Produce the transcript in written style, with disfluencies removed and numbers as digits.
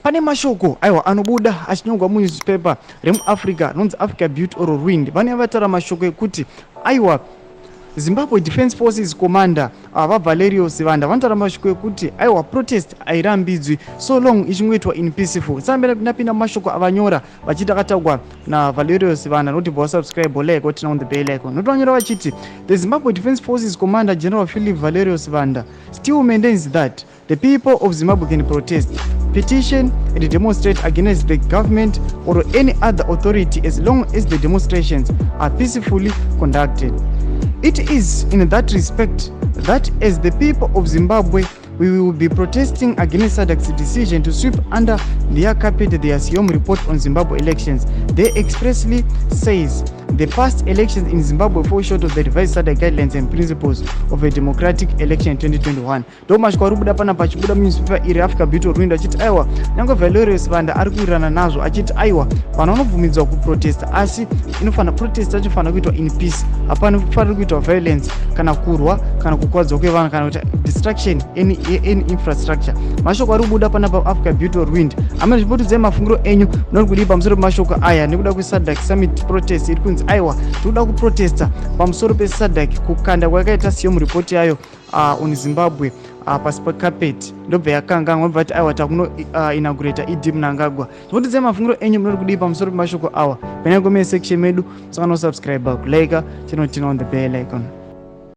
pane mashoko aiwa anobuda achinyorwa munewspaper remuAfrica anonzi Africa Built or Ruined. Vane vatara mashoko ekuti aiwa Zimbabwe Defense Forces Commander Valerio Sibanda vanotaura mashoko ekuti aiwa protest airambidzwi so long ichingoitwa in peaceful. Sambira pinapinda mashoko avanyora vachiti akataurwa na Valerio Sibanda. Noti bo subscribe like what on the bell icon. Noti vanyora vachiti the Zimbabwe Defense Forces Commander General Philip Valerio Sibanda still maintains that the people of Zimbabwe can protest, petition and demonstrate against the government or any other authority as long as the demonstrations are peacefully conducted. It is in that respect that as the people of Zimbabwe, we will be protesting against SADC's decision to sweep under their carpet their Hombe report on Zimbabwe elections. They expressly says the past elections in Zimbabwe fall short of the revised SADC guidelines and principles of a democratic election in 2021. Domashko rubuda pana pachibuda municipal iri Africa Built or Ruined achiti aiwa nyangwe Valerio Sibanda ari kuirana nazvo achiti aiwa vanhu vanobvumidzwa kuprotesta asi inofana protest achifana kuitwa in peace. Hapana kufanira kuitwa violence kana kurwa kana kukwadzwa kwevanhu kana kuti destruction any infrastructure. Mashoko ari kubuda pana pa Africa Built or Ruined. Amene zvipotudze mafungiro enyu nori kudii pamusoro pemashoko aya nekuda kweSADC summit protest iri kunzi aiwa tinoda kuprotesta pamusoro peSADC kukanda kwakaita Hombe report yayo on Zimbabwe pasi pekapeti ndobva yakangangwa bva kuti aiwa takuno inaugurata Idi Mnangagwa. Zvipotudze mafungiro enyu munori kudii pamusoro pemashoko awa. Penya comment section medu musangano subscribe like channel on the bell icon.